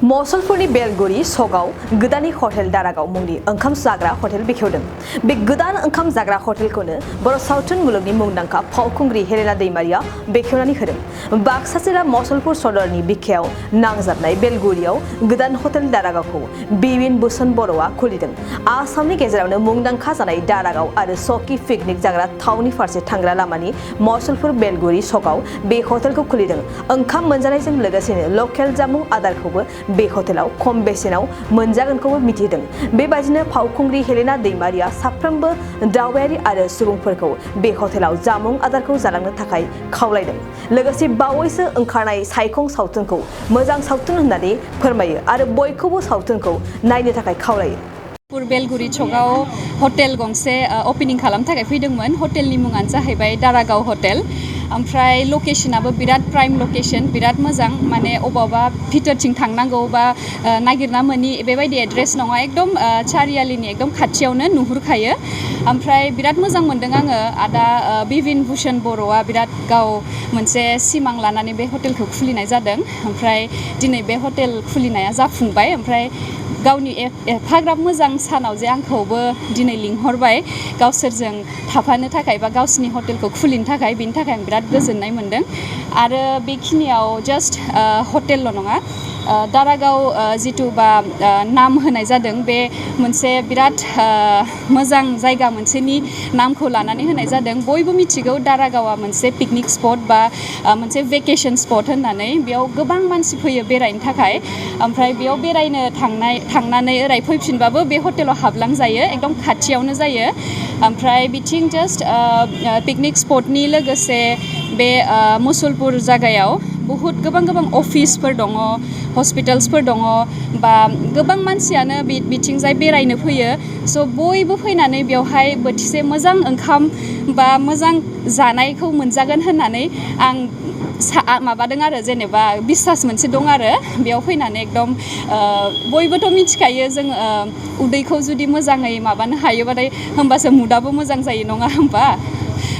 मसलपुरनि बेलगुरि सकआव गोदाननि हटेल दारागाव मुंनि ओंखाम जाग्रा हटेल बेखेवदों। बे गोदान ओंखाम जाग्रा हटेलखौनो बर' सावथुन मुलुगनि मुंदांखा फावखुंग्रि हेलेना दैमारिया बेखेवनानै होदों। बाक्सा जिल्ला मसलपुर सदरनि बिखायाव नांजाबनाय बेलगुरियाव गोदान हटेल दारागावखौ बिबिन बोसोन बर'आ खुलिदों। आसामनि गेजेरावनो मुंदांखा जानाय दारागाव आरो चक'य पिकनिक जाग्रा थावनि फारसे थांग्रा लामानि मसलपुर बेलगुरि सकआव बे हटेलखौ खुलिदों। ओंखाम मोनजानायजों लोगोसेनो लकेल जामुं आदारखौबो बे हटेलाव खम बेसेनाव मोनजागोनखौबो मिथिदों। बेबायदिनो फावखुंग्रि हेलेना दैमारिया साफ्रोमबो दावबायारि आरो सुबुंफोरखौ बे हटेलाव जामुं आदारखौ जालांनो थाखाय खावलायदों। लोगोसे बावैसो ओंखारनाय सायखं सावथुनखौ मोजां सावथुन होननानै फोरमायो आरो बयखौबो सावथुनखौ नायनो थाखाय खावलायो। बेलगुरि सकआव हटेल गंसे ओपनिं खालामनो थाखाय फैदोंमोन। हटेलनि मुङानो जाहैबाय दारागाव हटेल। ओमफ्राय लकेशनाबो बिराद प्राइम लकेशन, बिराद मोजां, माने अबावबा भितरथिं थांनांगौ बा नागिरना मोनि बेबायदि एड्रेस नङा, एकदम चारियालिनि एकदम खाथियावनो नुहुरखायो। ओमफ्राय बिराद मोजां मोनदों आङो। आदा बिबिन भुषण बर'आ बिराद गाव मोनसे सिमां लानानै बे हटेलखौ खुलिनाय जादों। ओमफ्राय दिनै बे हटेल खुलिनाया जाफुंबाय। ओमफ्राय गावनि एफाग्राब मोजां सानाव जे आंखौबो दिनै लिंहरबाय गावसोरजों थाफानो थाखाय बा गावसिनि हटेलखौ खुलिनो थाखाय, बेनि थाखाय आं बिराद गोजोननाय मोनदों। आरो बेखिनियाव जास्ट हटेलल' नङा, दारागाव जिथुबा नाम होनाय जादों, बे मोनसे बिराद मोजां जायगा मोनसेनि नामखौ लानानै होनाय जादों। बयबो मिथिगौ दारागावआ मोनसे पिकनिक स्पट बा मोनसे भेकेशन स्पट होननानै। बेयाव गोबां मानसि फैयो बेरायनो थाखाय। ओमफ्राय बेयाव बेरायनो थांनानै ओरै फैफिनबाबो बे हटेलाव हाबलांजायो, एकदम खाथियावनो जायो। ओमफ्राय बिथिं जास्ट पिकनिक स्पटनि लोगोसे बे मुसलपुर जायगायाव बहुद गोबां अफिसफोर दङ, हस्पिटाल्सफोर दङ, बा गोबां मानसियानो बिथिंजाय बेरायनो फैयो। स' बयबो फैनानै बेवहाय बोथिसे मोजां ओंखाम बा मोजां जानायखौ मोनजागोन होननानै आं माबादों आरो, जेनेबा बिसास मोनसे दं आरो। बेयाव फैनानै एकदम बयबोथ' मिथिखायो जों उदैखौ जुदि मोजाङै माबानो हायोबाथाय होमबासो मुदाबो मोजां जायो, नङा होमबा?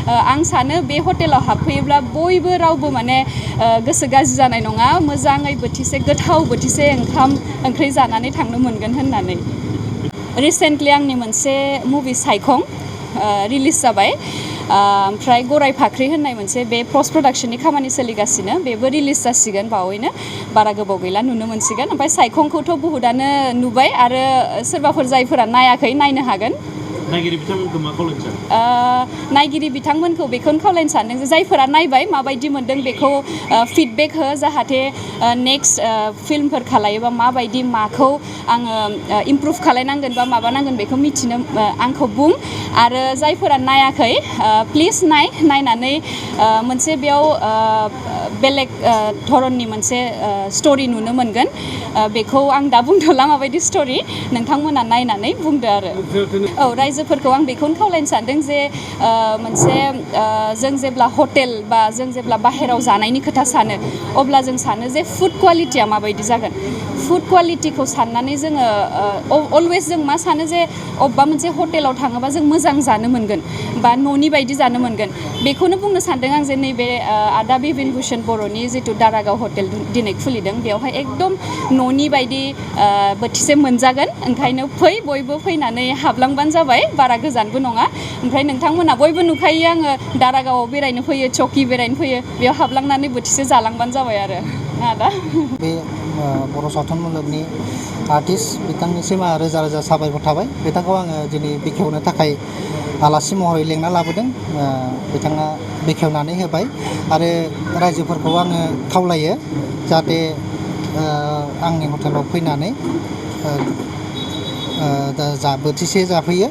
आं सानो बे हटेलाव हाबफैयोब्ला बयबो रावबो माने गोसो गाज्रि जानाय नङा, मोजाङै बोथिसे गोथाव बोथिसे ओंखाम ओंख्रि जानानै थांनो मोनगोन होननानै। रिसेन्टलि आंनि मोनसे मुभि सायखं रिलिज जाबाय। ओमफ्राय गराय फाख्रि होननाय मोनसे बे पस्ट प्रडाक्शननि खामानि सोलिगासिनो, बेबो रिलिज जासिगोन बावैनो, बारा गोबाव गैला नुनो मोनसिगोन। ओमफ्राय सायखंखौथ' बुहुदानो नुबाय आरो सोरबाफोर जायफोरा नायाखै नायनो हागोन। नायगिरि बिथांमोनखौ मा खावलायनो सानो? नायगिरि बिथांमोनखौ बेखौनो खावलायनो सानदों जे जायफोरा नायबाय माबायदि मोनदों बेखौ फिडबेक हो, जाहाथे नेक्स्ट फिल्मफोर खालायोबा माबायदि माखौ आङो इमप्रुभ खालायनांगोन बा माबानांगोन बेखौ मिथिनो आंखौ बुं। आरो जायफोरा नायाखै प्लिज नायनानै मोनसे बेयाव बेलेग धरननि मोनसे स्ट'रि नुनो मोनगोन। बेखौ आं दा बुंथ'ला माबायदि स्ट'रि, नोंथांमोना नायनानै बुंदो आरो। औ, रायजोफोरखौ आं बेखौनो खावलायनो सानदों जे मोनसे जों जेब्ला हटेल बा जों जेब्ला बाहेराव जानायनि खोथा सानो, अब्ला जों सानो जे फुड क्वालिटिया माबायदि जागोन। फुड क्वालिटिखौ साननानै जोङो अलवेज जों मा सानो जे अबेबा मोनसे हटेलाव थाङोबा जों मोजां जानो मोनगोन बा न'नि बायदि जानो मोनगोन। बेखौनो बुंनो सानदों आं जे नैबे आदा बिबिन भुषण बर'नि जिथु दारागाव हटेल दिनै खुलिदों, बेवहाय एकदम न'नि बायदि बोथिसे मोनजागोन। ओंखायनो बयबो फैनानै हाबलांबानो जाबाय, बारा गोजानबो नङा। ओमफ्राय नोंथांमोना बयबो नुखायो आङो दारागावआव बेरायनो फैयो, चक'य बेरायनो फैयो, बेयाव हाबलांनानै बोथिसे जालांबानो जाबाय आरो आदा। बे बर' सावथुन मुलुगनि आर्टिस्ट बिथांनिसिम रोजा रोजा साबायखर थाबाय। बिथांखौ आङो दिनै बेखेवनो थाखाय आलासि महरै लेंना लाबोदों। बिथाङा बेखेवनानै होबाय आरो रायजोफोरखौ आङो खावलायो जाहाथे आंनि हटेलाव फैनानै बोथिसे जाफैयो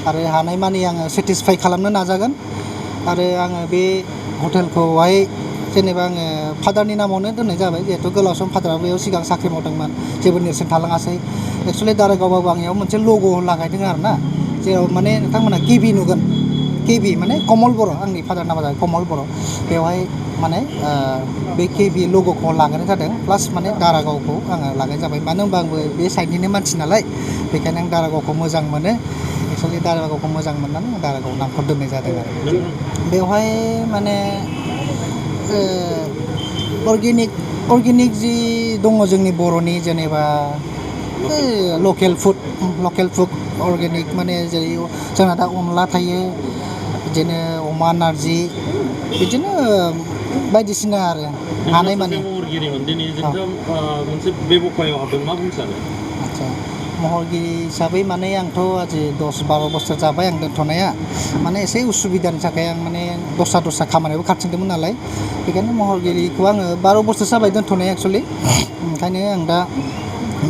आरो हानायमानि आङो सेटिसफाइ खालामनो नाजागोन। आरो आङो बे हटेलखौहाय जेनेबा आङो फादारनि नामावनो दोननाय जाबाय, जिहेथु गोलाव सम फादाराबो बेयाव सिगां साख्रि मावदोंमोन, जेबो नेरसोन थालाङासै। एक्सुवेलि दारागावबाबो आं बेयाव मोनसे लग' लागायदों आरो ना, जेराव माने नोंथांमोना केबि नुगोन। केबि माने कमल बर', आंनि फादार नामा जाबाय कमल बर'। बेवहाय माने बे केबि लग'खौ लागायनाय जादों, प्लास माने दारागावखौ आङो लागायनाय जाबाय। मानो होनबा आंबो बे साइडनिनो मानसि नालाय, बेखायनो आं दारागावखौ मोजां मोनो। एक्सुवेलि दारागावखौ मोजां मोननानै आं दारागाव नामखौ दोननाय जादों आरो। बेवहाय माने अर्गेनिक अर्गेनिक जी दङ जोंनि बर'नि जेनेबा लकेल फुड अर्गेनिक माने जेरै जोंना दा अनला थायो बिदिनो अमा नारजि बिदिनो बायदिसिना आरो हानाय माने महरगिरिमोन दिनै जोंथ' मोनसे बेब'खायाव हाबदों मा बुंनो सानो आदसा महरगिरि हिसाबै माने आंथ' आजि 10-12 बोसोर जाबाय आं दोनथ'नाया माने एसे उसुबिदानि थाखाय आं माने दस्रा खामानियावबो खारथिंदोंमोन नालाय बेखायनो महरगिरिखौ आङो 12 बोसोर जाबाय दोनथ'नाया एक्सुवेलि ओंखायनो आं दा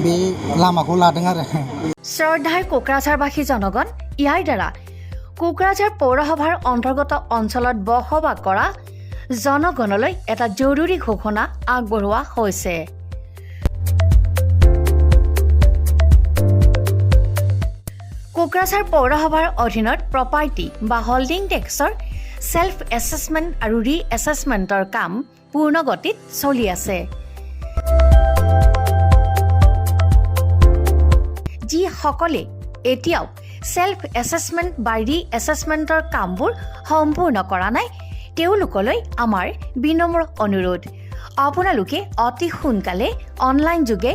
बे लामाखौ लादों आरो শ্ৰদ্ধাৰ কোকৰাঝাৰবাসী জনগণ ইয়াৰ দ্বাৰা কোকৰাঝাৰ পৌৰসভাৰ অন্তৰ্গত অঞ্চলত বসবাস কৰা জনগণলৈ এটা জৰুৰী ঘোষণা আগবঢ়োৱা হৈছে। কোকৰাঝাৰ পৌৰসভাৰ অধীনত প্ৰপাৰ্টি বা হোল্ডিং টেক্সৰ সেল্ফ এছেছমেণ্ট আৰু ৰি এছেছমেণ্টৰ কাম পূৰ্ণ গতিত চলি আছে। যিসকলে এতিয়াও সেল্ফ এছেছমেণ্ট বা ৰি এছেছমেণ্টৰ কামবোৰ সম্পূৰ্ণ কৰা নাই তেওঁলোকলৈ আমাৰ বিনম্ৰ অনুৰোধ আপোনালোকে অতি সোনকালে অনলাইন যোগে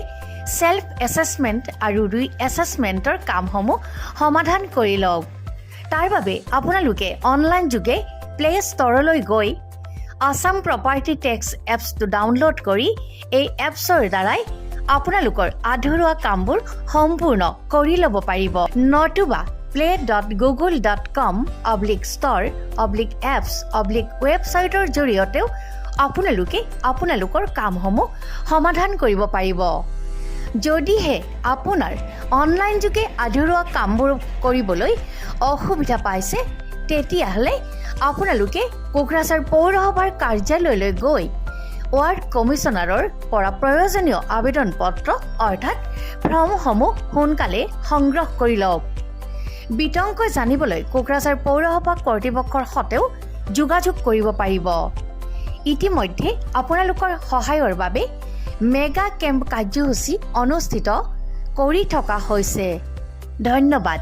সেল্ফ এছেছমেণ্ট আৰু ৰি এছেছমেণ্টৰ কামসমূহ সমাধান কৰি লওক। তাৰ বাবে আপোনালোকে অনলাইন যোগে প্লে ষ্ট'ৰলৈ গৈ আসাম প্ৰপাৰ্টি টেক্স এপছটো ডাউনলোড কৰি এই এপছৰ দ্বাৰাই আপোনালোকৰ আধৰুৱা কামবোৰ সম্পূৰ্ণ কৰি ল'ব পাৰিব। নতুবা play.google.com/store/apps/ৱেবছাইটৰ জৰিয়তেও আপোনালোকে আপোনালোকৰ কামসমূহ সমাধান কৰিব পাৰিব। যদিহে আপোনাৰ অনলাইন যোগে আধৰুৱা কামবোৰ কৰিবলৈ অসুবিধা পাইছে তেতিয়াহ'লে আপোনালোকে কোকৰাঝাৰ পৌৰসভাৰ কাৰ্যালয়লৈ গৈ ৱাৰ্ড কমিছনাৰৰ পৰা প্ৰয়োজনীয় আবেদন পত্ৰ অৰ্থাৎ ফৰ্মসমূহ সোনকালে সংগ্ৰহ কৰি লওক। বিতংকৈ জানিবলৈ কোকৰাঝাৰ পৌৰসভা কৰ্তৃপক্ষৰ সৈতেও যোগাযোগ কৰিব পাৰিব। ইতিমধ্যে আপোনালোকৰ সহায়ৰ বাবে মেগা কেম্প কাৰ্যসূচী অনুষ্ঠিত কৰি থকা হৈছে। ধন্যবাদ।